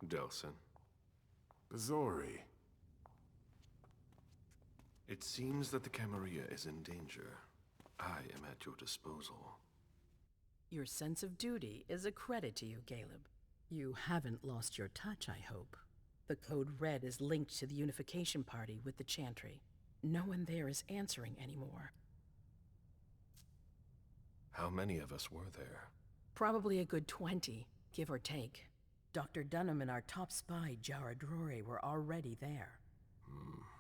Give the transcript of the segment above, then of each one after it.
Delson. Bazori. It seems that the Camarilla is in danger. I am at your disposal. Your sense of duty is a credit to you, Caleb. You haven't lost your touch, I hope. The Code Red is linked to the Unification Party with the Chantry. No one there is answering anymore. How many of us were there? Probably a good 20, give or take. Dr. Dunham and our top spy, Jara Drory, were already there.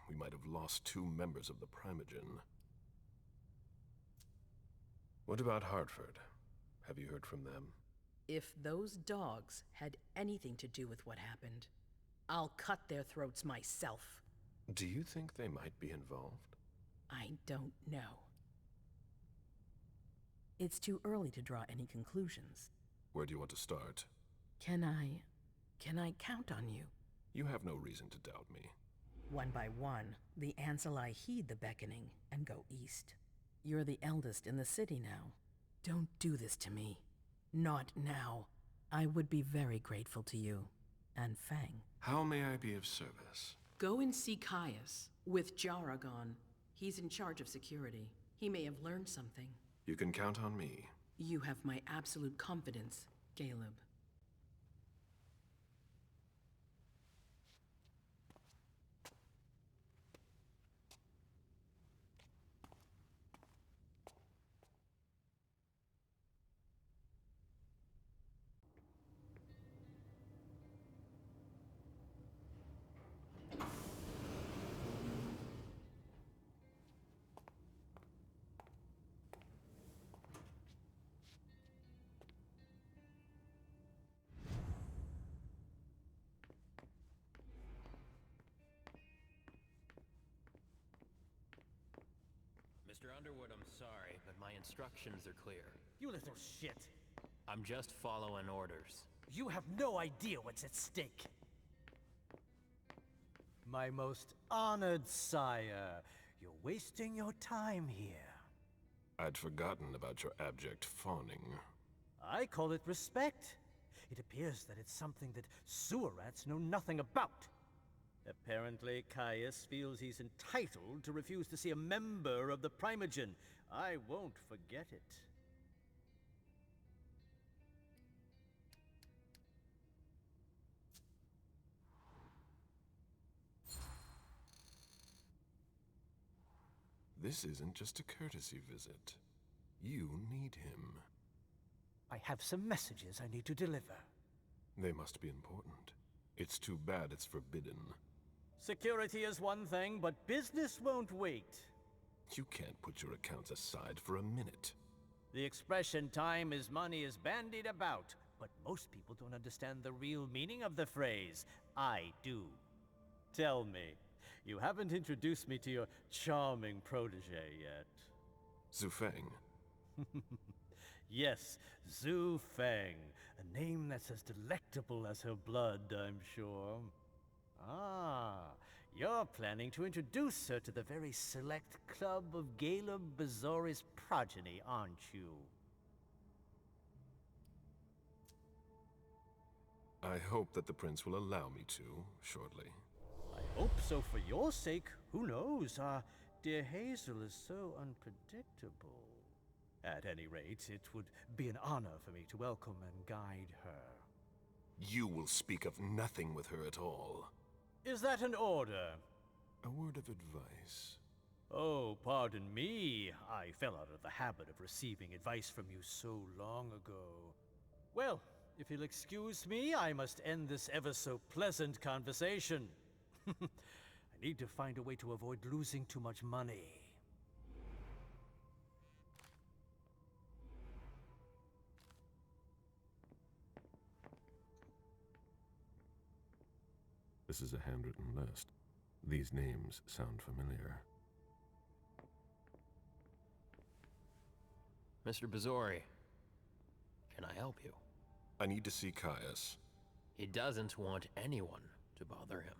We might have lost 2 members of the Primogen. What about Hartford? Have you heard from them? If those dogs had anything to do with what happened, I'll cut their throats myself. Do you think they might be involved? I don't know. It's too early to draw any conclusions. Where do you want to start? Can I count on you? You have no reason to doubt me. One by one, the Ancilai heed the beckoning and go east. You're the eldest in the city now. Don't do this to me. Not now. I would be very grateful to you. And Fang. How may I be of service? Go and see Caius, with Jara gone. He's in charge of security. He may have learned something. You can count on me. You have my absolute confidence, Caleb. Mr. Underwood, I'm sorry, but my instructions are clear. You little shit. I'm just following orders. You have no idea what's at stake. My most honored sire, you're wasting your time here. I'd forgotten about your abject fawning. I call it respect. It appears that it's something that sewer rats know nothing about. Apparently, Caius feels he's entitled to refuse to see a member of the Primogen. I won't forget it. This isn't just a courtesy visit. You need him. I have some messages I need to deliver. They must be important. It's too bad it's forbidden. Security is one thing, but business won't wait. You can't put your accounts aside for a minute. The expression time is money is bandied about, but most people don't understand the real meaning of the phrase. I do. Tell me, you haven't introduced me to your charming protege yet. Zhu Feng. Yes, Zhu Feng, a name that's as delectable as her blood, I'm sure. Ah, you're planning to introduce her to the very select club of Caleb Bazori's progeny, aren't you? I hope that the prince will allow me to, shortly. I hope so for your sake. Who knows? Dear Hazel is so unpredictable. At any rate, it would be an honor for me to welcome and guide her. You will speak of nothing with her at all. Is that an order? A word of advice. Oh, pardon me. I fell out of the habit of receiving advice from you so long ago. Well, if you'll excuse me, I must end this ever so pleasant conversation. I need to find a way to avoid losing too much money. This is a handwritten list. These names sound familiar. Mr. Bazori, can I help you? I need to see Caius. He doesn't want anyone to bother him.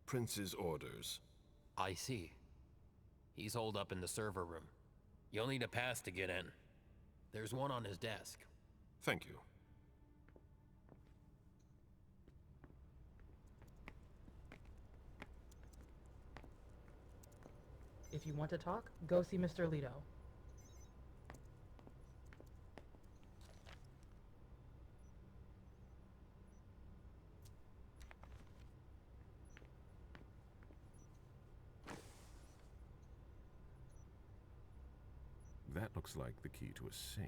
Prince's orders. I see. He's holed up in the server room. You'll need a pass to get in. There's one on his desk. Thank you. If you want to talk, go see Mr. Leto. That looks like the key to a safe.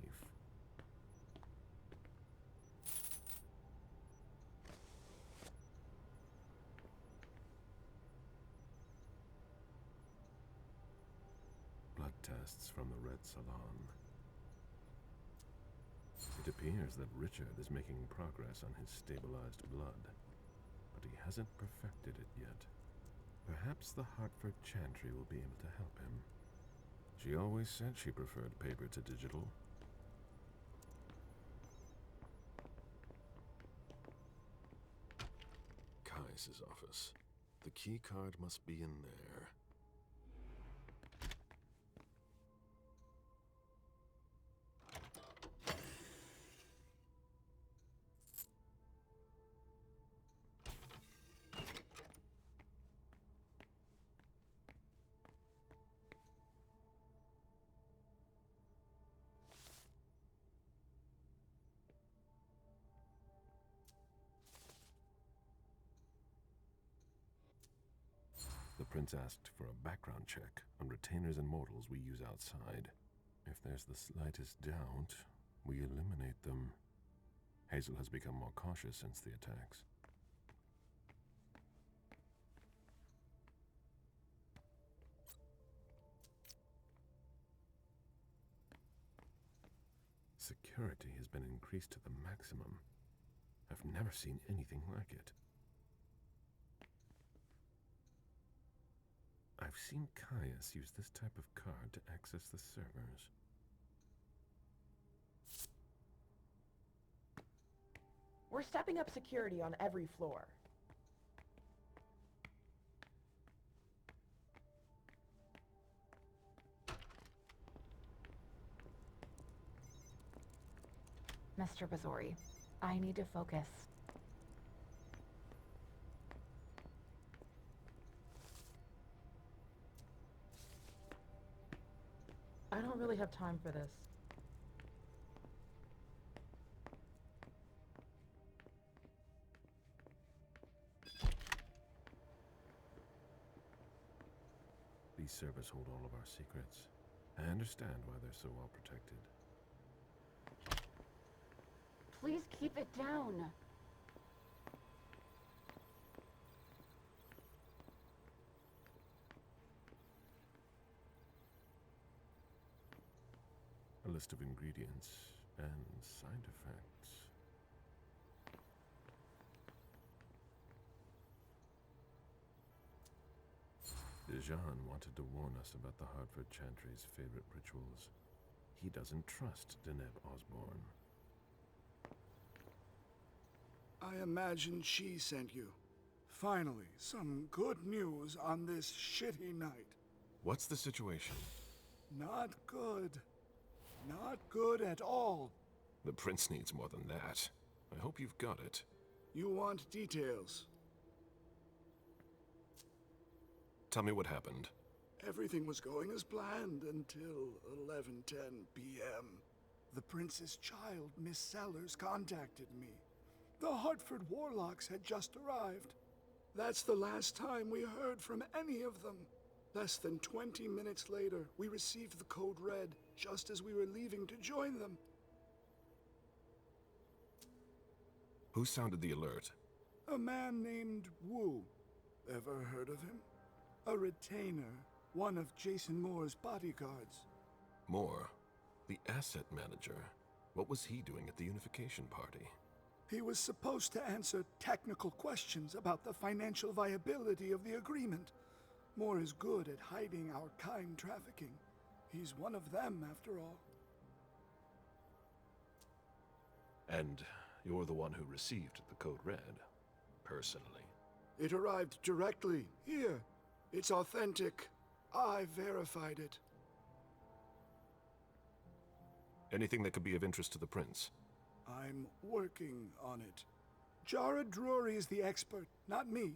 Blood tests from the Red Salon. It appears that Richard is making progress on his stabilized blood, but he hasn't perfected it yet. Perhaps the Hartford Chantry will be able to help him. She always said she preferred paper to digital. Kai's office. The key card must be in there. The prince asked for a background check on retainers and mortals we use outside. If there's the slightest doubt, we eliminate them. Hazel has become more cautious since the attacks. Security has been increased to the maximum. I've never seen anything like it. I've seen Caius use this type of card to access the servers. We're stepping up security on every floor. Mr. Bazori, I need to focus. I don't really have time for this. These servers hold all of our secrets. I understand why they're so well protected. Please keep it down. A list of ingredients and side effects. Dijon wanted to warn us about the Hartford Chantry's favorite rituals. He doesn't trust Deneb Osborne. I imagine she sent you. Finally, some good news on this shitty night. What's the situation? Not good. Not good at all. The prince needs more than that. I hope you've got it. You want details. Tell me what happened. Everything was going as planned until 11:10 p.m. The prince's child, Miss Sellers, contacted me. The Hartford Warlocks had just arrived. That's the last time we heard from any of them. Less than 20 minutes later, we received the code red, just as we were leaving to join them. Who sounded the alert? A man named Wu. Ever heard of him? A retainer, one of Jason Moore's bodyguards. Moore, the asset manager. What was he doing at the unification party? He was supposed to answer technical questions about the financial viability of the agreement. Moore is good at hiding our kind trafficking. He's one of them, after all. And you're the one who received the code red, personally. It arrived directly, here. It's authentic. I verified it. Anything that could be of interest to the prince? I'm working on it. Jara Drury is the expert, not me.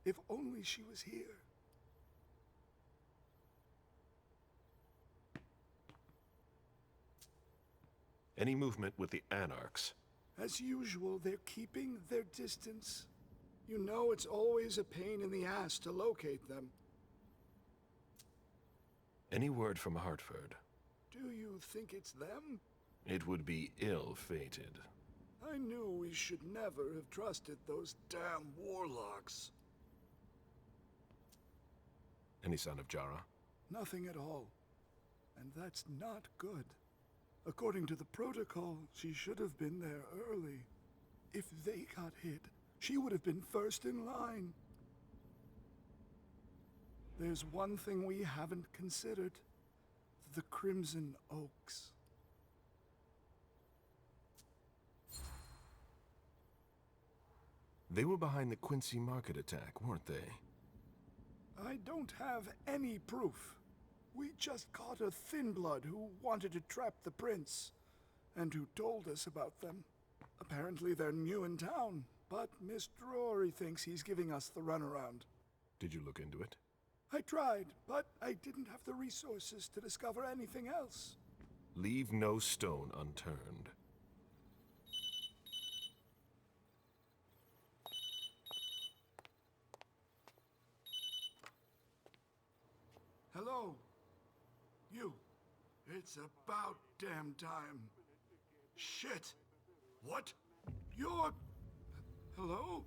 If only she was here. Any movement with the Anarchs? As usual, they're keeping their distance. You know it's always a pain in the ass to locate them. Any word from Hartford? Do you think it's them? It would be ill-fated. I knew we should never have trusted those damn warlocks. Any sign of Jara? Nothing at all. And that's not good. According to the protocol, she should have been there early. If they got hit, she would have been first in line. There's one thing we haven't considered. The Crimson Oaks. They were behind the Quincy Market attack, weren't they? I don't have any proof. We just caught a thin blood who wanted to trap the prince, and who told us about them. Apparently they're new in town, but Mr. Rory thinks he's giving us the runaround. Did you look into it? I tried, but I didn't have the resources to discover anything else. Leave no stone unturned. Hello? You. It's about damn time. Shit. What? You're... Hello?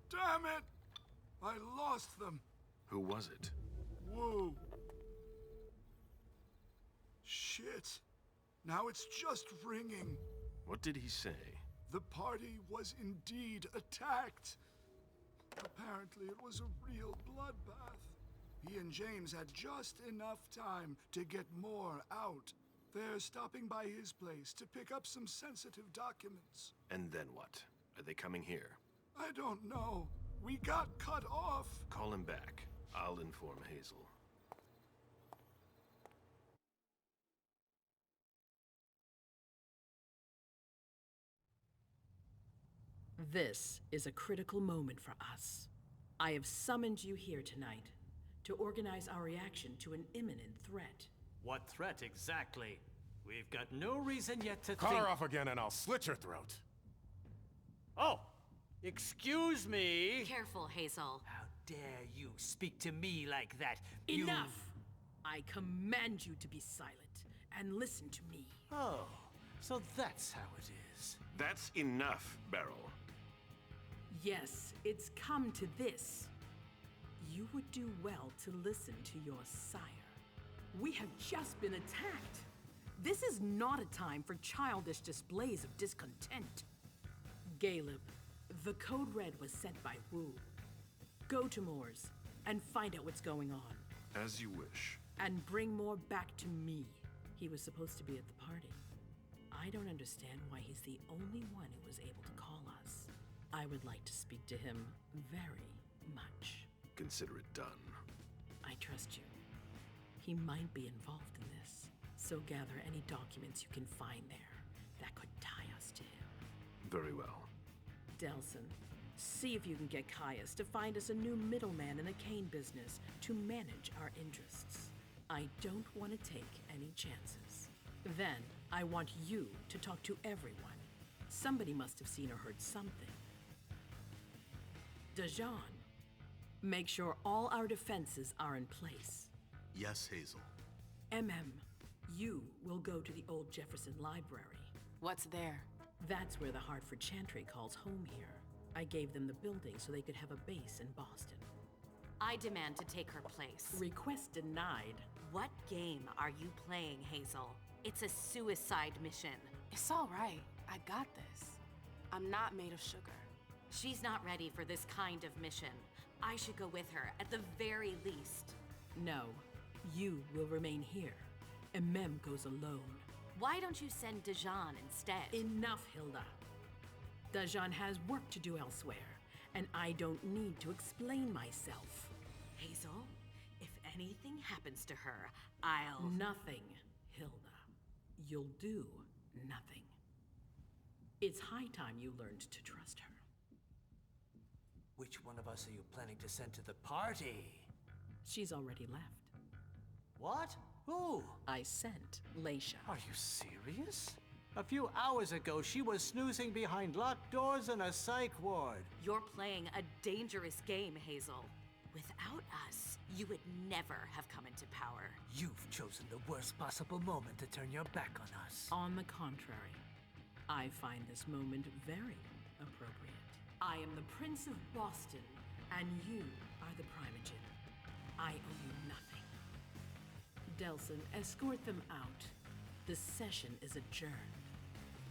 Damn it! I lost them. Who was it? Whoa. Shit. Now it's just ringing. What did he say? The party was indeed attacked. Apparently it was a real bloodbath. He and James had just enough time to get more out. They're stopping by his place to pick up some sensitive documents. And then what? Are they coming here? I don't know. We got cut off. Call him back. I'll inform Hazel. This is a critical moment for us. I have summoned you here tonight to organize our reaction to an imminent threat. What threat exactly? We've got no reason yet to Cut think... her off again and I'll slit your throat. Oh! Excuse me! Careful, Hazel. How dare you speak to me like that? You... Enough! I command you to be silent and listen to me. Oh, so that's how it is. That's enough, Beryl. Yes, it's come to this. You would do well to listen to your sire. We have just been attacked. This is not a time for childish displays of discontent. Caleb, the code red was sent by Wu. Go to Moore's and find out what's going on. As you wish. And bring Moore back to me. He was supposed to be at the party. I don't understand why he's the only one who was able to call us. I would like to speak to him very much. Consider it done. I trust you. He might be involved in this, so gather any documents you can find there that could tie us to him. Very well. Delson, see if you can get Caius to find us a new middleman in the cane business to manage our interests. I don't want to take any chances. Then, I want you to talk to everyone. Somebody must have seen or heard something. Dajan, make sure all our defenses are in place. Yes, Hazel. You will go to the old Jefferson Library. What's there? That's where the Hartford Chantry calls home here. I gave them the building so they could have a base in Boston. I demand to take her place. Request denied. What game are you playing, Hazel? It's a suicide mission. It's all right. I got this. I'm not made of sugar. She's not ready for this kind of mission. I should go with her, at the very least. No, you will remain here. Goes alone. Why don't you send Dajan instead? Enough, Hilda. Dajan has work to do elsewhere, and I don't need to explain myself. Hazel, if anything happens to her, I'll... Nothing, Hilda. You'll do nothing. It's high time you learned to trust her. Which one of us are you planning to send to the party? She's already left. What? Who? I sent Leisha. Are you serious? A few hours ago, she was snoozing behind locked doors in a psych ward. You're playing a dangerous game, Hazel. Without us, you would never have come into power. You've chosen the worst possible moment to turn your back on us. On the contrary, I find this moment very appropriate. I am the Prince of Boston, and you are the Primogen. I owe you nothing. Delson, escort them out. The session is adjourned.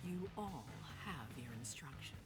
You all have your instructions.